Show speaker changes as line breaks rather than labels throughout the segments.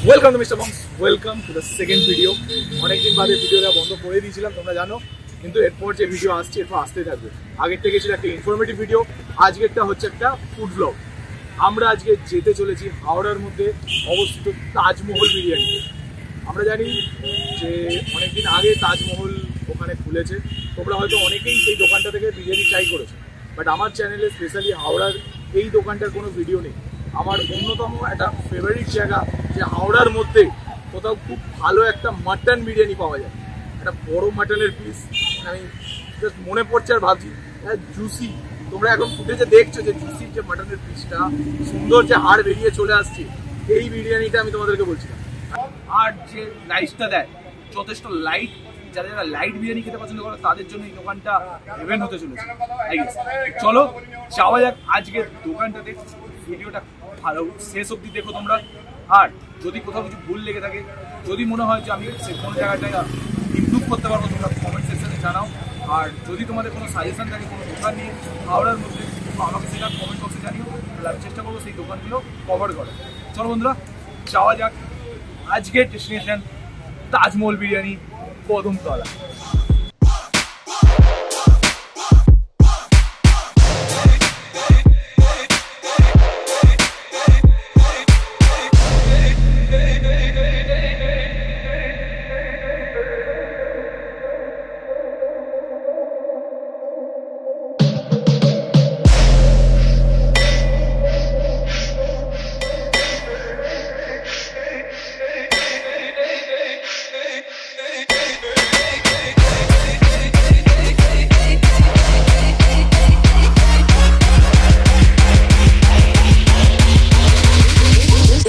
Welcome to mister Bongs, welcome to the second video. অনেকদিন বাদে ভিডিওটা বন্ধ করে দিয়েছিলাম, তোমরা জানো, কিন্তু এরপর যে ভিডিও আসছে এরপর আসতেই থাকবে। আগের থেকে ছিল একটা ইনফরমেটিভ ভিডিও, আজকেরটা হচ্ছে একটা ফুড ব্লগ। আমরা আজকে যেতে চলেছি হাওড়ার মধ্যে অবস্থিত তাজমহল বিরিয়ানি। আমরা জানি যে অনেকদিন আগে তাজমহল ওখানে খুলেছে, তোমরা হয়তো অনেকেই সেই দোকানটা থেকে বিরিয়ানি ট্রাই করেছো, বাট আমার চ্যানেলে স্পেশালি হাওড়ার এই দোকানটার কোনো ভিডিও নেই। আমার অন্যতম একটা ফেভারিট জায়গা যে হাওড়ার মধ্যে কোথাও খুব ভালো একটা মাটন বিরিয়ানি পাওয়া যায়, একটা বড় মাটনের পিস। আমি জাস্ট মনে পড়ছে আর ভাবছি জুসি, তোমরা এখন ফুটেজে দেখছো যে জুসির যে মাটনের পিসটা সুন্দর, যে হাড় বেরিয়ে চলে আসছে, এই বিরিয়ানিটা আমি তোমাদেরকে বলছিলাম। আর যে লাইটটা দেয়, যথেষ্ট লাইট, যারা যারা লাইট বিরিয়ানি খেতে পছন্দ করে তাদের জন্য এই দোকানটা হেভেন হতে চলেছে। চলো যাওয়া যাক আজকের দোকানটাতে। ভিডিওটা ভালো শেষ অবধি দেখো তোমরা। আর যদি কোথাও কিছু ভুল লেগে থাকে, যদি মনে হয় যে আমি সে কোনো জায়গাটায় ইমপ্রুভ করতে পারবো, তোমরা কমেন্ট সেকশনে জানাও। আর যদি তোমাদের কোনো সাজেশন থাকে কোনো দোকান নিয়ে হাওড়ার মধ্যে, আমাকে সেটা কমেন্ট বক্সে জানিও, তাহলে আমি চেষ্টা করবো সেই দোকানগুলো কভার করার। চলো বন্ধুরা যাওয়া যাক। আজকের destination Taj Mahal biryani, Kadamtala.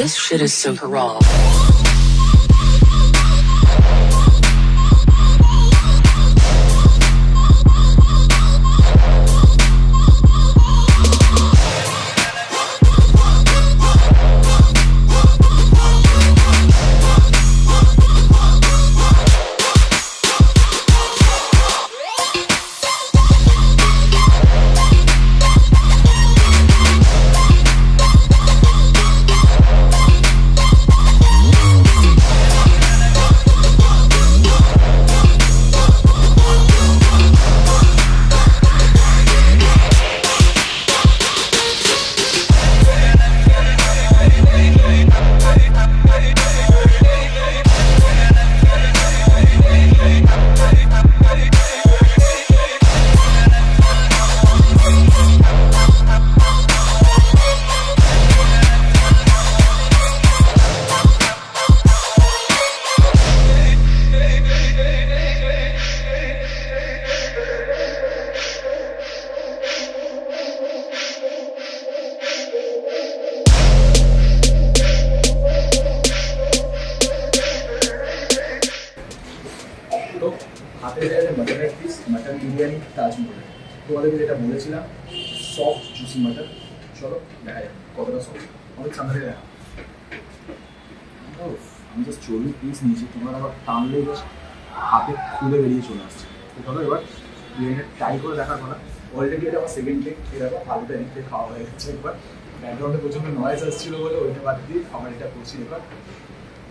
This shit is super raw. হাতে দেয় মাটনের পিস, মাটন বিরিয়ানি তাজমহল। তোমাদেরকে যেটা বলেছিলাম, সফট জুসি মাটন। চলো দেখা যাক কতটা সফট। অনেক সামনে দেখা, আমি জাস্ট 40 পিস নিয়েছি, তোমার আবার টানলে জাস্ট হাতে খুলে বেরিয়ে চলে আসছে। তো চলো এবার বিরিয়ানিটা ট্রাই করে দেখার কথা। অলরেডি এটা আমার সেকেন্ড ডে, এরকম আলুটা এনে খাওয়া হয়ে গেছে। একবার ব্যাকগ্রাউন্ডে প্রচণ্ড নয়েজ আসছিলো বলে ওইটা বাদ দিয়ে আমার এটা করছি এবার।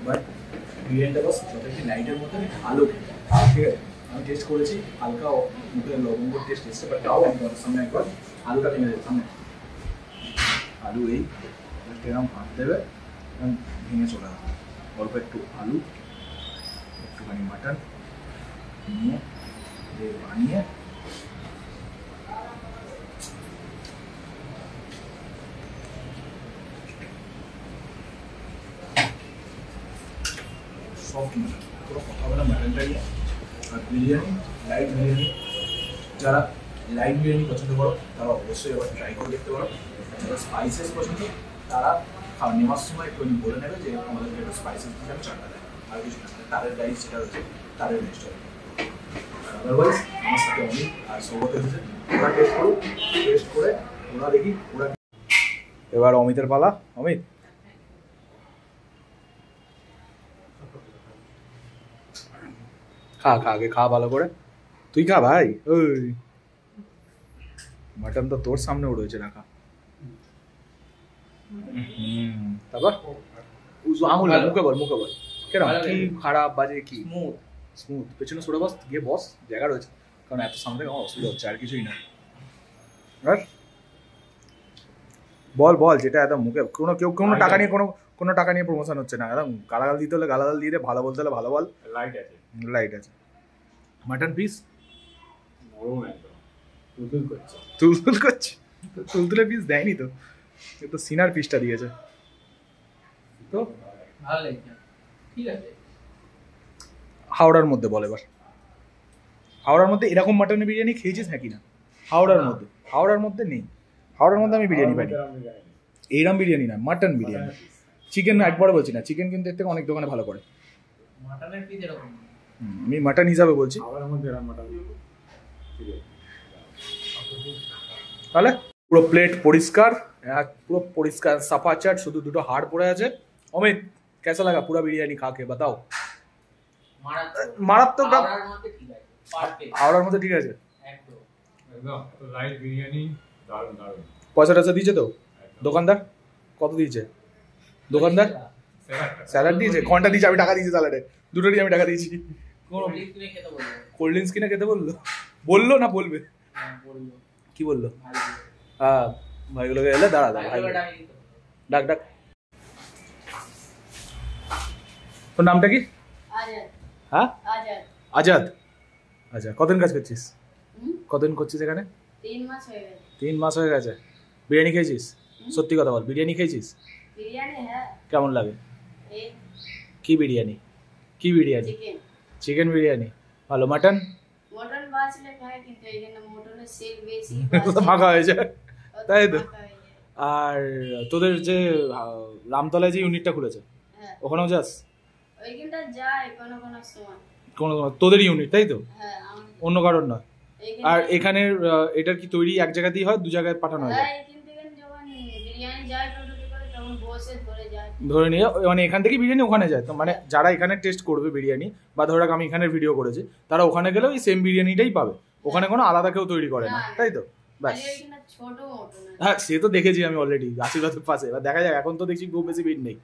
বাট বিরিয়ানিটা বাস যথেষ্ট লাইটের মধ্যে ভালো, ঠিক আছে। আমি টেস্ট করেছি, হালকা মুখে লবঙ্গ টেস্ট এসছে, বাট তাও আমি তোমাদের সামনে একবার আলুটা ভেঙে দেবো। সামনে আলু এই এরকম হাত দেবে এবং ভেঙে চলে আসবে। অল্প একটু আলু, একটুখানি মাটন নিয়ে বানিয়ে সফট মাটন, পুরো কথা বলা মাটনটাই। আর বিরিয়ানি, লাইট বিরিয়ানি, যারা লাইট বিরিয়ানি পছন্দ করো তারা অবশ্যই এবার ট্রাই করে দেখতে পারো। যারা স্পাইসেস পছন্দ তারা খাওয়া নেওয়ার সময় একটু বলে নেবে যে আমাদেরকে একটু স্পাইসেস হিসাবে চাটা দেয়, আর কিছু না। তারের রাইস যেটা রয়েছে তারের রাইসটা। আদারওয়াইজ আমার সাথে অমিত আর সৌগত এসেছে, ওরা টেস্ট করুক, টেস্ট করে ওরা দেখি ওরা। এবার অমিতের পালা। অমিত খা খা, আগে খা ভালো করে, তুই খা ভাই। ওই मटन तो तोर सामने उड़े राखा। তারপর
আমুল মুখে বল কেন কি খারাপ বাজে কি স্মুথ পেছনে সরে বস গিয়ে বস জায়গা রয়েছে কারণ এত সামনে থেকে আমার অসুবিধা হচ্ছে আর কিছুই না বল যেটা একদম মুখে কোনো টাকা নিয়ে কোনো টাকা নিয়ে প্রমোশন হচ্ছে না একদম গালাগাল দিতে হলে গালাগাল দিয়ে দে ভালো বলতে হলে ভালো বল লাইট আছে মাটন পিস তুলতুল করছে তুলতুলে পিস দেয়নি তো সিনার পিসটা দিয়েছে তো
ভালো লাগছে ঠিক আছে
হাওড়ার মধ্যে বল এবার হাওড়ার মধ্যে এরকম মাটনের বিরিয়ানি খেয়েছিস নাকি না হাওড়ার মধ্যে নেই হাওড়ার মধ্যে আমি বিরিয়ানি পাইনি এইরকম বিরিয়ানি না মাটন বিরিয়ানি চিকেন একবারে বলছি না চিকেন কিন্তু এর থেকে অনেক দোকানে ভালো করে
মাটনের পিস এরকম
আমি মাটন হিসাবে বলছি তাহলে পুরো প্লেট পরিষ্কার সাফা চাট শুধু দুটো হাড় পড়ে আছে অমিত কেসা লাগা পুরা বিরিয়ানি খা কে বাতাও মারাত্মক হাওড়ার মধ্যে ঠিক আছে পয়সা টয়সা দিয়েছে তো দোকানদার কত দিয়েছে দোকানদার স্যালাড দিয়েছে ঘন্টা দিয়েছে আমি টাকা দিয়েছি স্যালাডে দুটোরই আমি টাকা দিয়েছি কোল্ড ড্রিঙ্কস কিনে খেতে বললো না বলবে কি বললো হ্যাঁ ভাইগুলোকে এলে দাঁড়া ভাই ডাক তোর নামটা কি হ্যাঁ আজাদ আচ্ছা কতদিন কাজ করছিস কতদিন করছিস এখানে 3 মাস হয়ে গেছে বিরিয়ানি খেয়েছিস সত্যি কথা বল বিরিয়ানি খেয়েছিস কেমন লাগে কি বিরিয়ানি চিকেন বিরিয়ানি ভালো মাটন ফাঁকা হয়েছে তাই তো আর তোদের যে রামতলায় যে ইউনিটটা খুলেছে ওখানেও যাস কোনো তোদের ইউনিট তাই তো অন্য কারণ নয় আর এখানে এটার কি তৈরি এক জায়গাতেই হয় দু জায়গায় পাঠানো হয় ধরে নিয়ে মানে এখান থেকে বিরিয়ানি ওখানে যায় তো মানে যারা এখানে টেস্ট করবে বিরিয়ানি বা ধরে রাখ আমি এখানে ভিডিও করেছি তারা ওখানে গেলেও এই সেম বিরিয়ানিটাই পাবে ওখানে কোনো আলাদা কেউ তৈরি করে না তাই তো ব্যাস হ্যাঁ সে তো দেখেছি আমি অলরেডি আশীর্বাদের পাশে এবার দেখা যাক এখন তো দেখছি খুব বেশি ভিড় নেই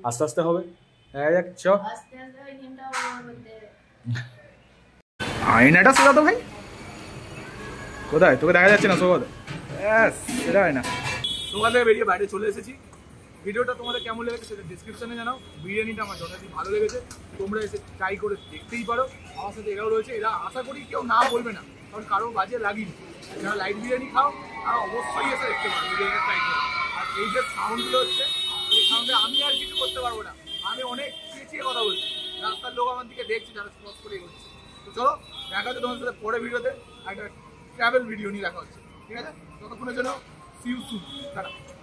আস্তে আস্তে হবে দেখা যাক চ আয়নাটা সোজা তো ভাই কোথায় তোকে দেখা যাচ্ছে না সোজা সেটা হয় না তোমার থেকে বেরিয়ে বাইরে চলে এসেছি ভিডিওটা তোমাদের কেমন লেগেছে সেটা ডিসক্রিপশনে জানাও বিরিয়ানিটা আমার যথাযথ ভালো লেগেছে তোমরা এসে ট্রাই করে দেখতেই পারো আমার সাথে এরাও রয়েছে এরা আশা করি কেউ না বলবে না কারণ কারো বাজে লাগিনি যারা লাইট বিরিয়ানি খাও তারা অবশ্যই এসে দেখতে পারো বিরিয়ানিটা ট্রাই করো আর এই যে সাউন্ডগুলো হচ্ছে এই সাউন্ডে আমি আর কিছু করতে পারবো না আমি অনেক চেঁচিয়ে কথা বলছি রাস্তার লোক আমার দিকে দেখছি যারা স্পট করে এগোচ্ছে তো চলো দেখা হচ্ছে তোমার সাথে পরে ভিডিওতে একটা ট্রাভেল ভিডিও নিয়ে দেখা হচ্ছে ঠিক আছে ততক্ষণের জন্য সি ইউ সুন টাটা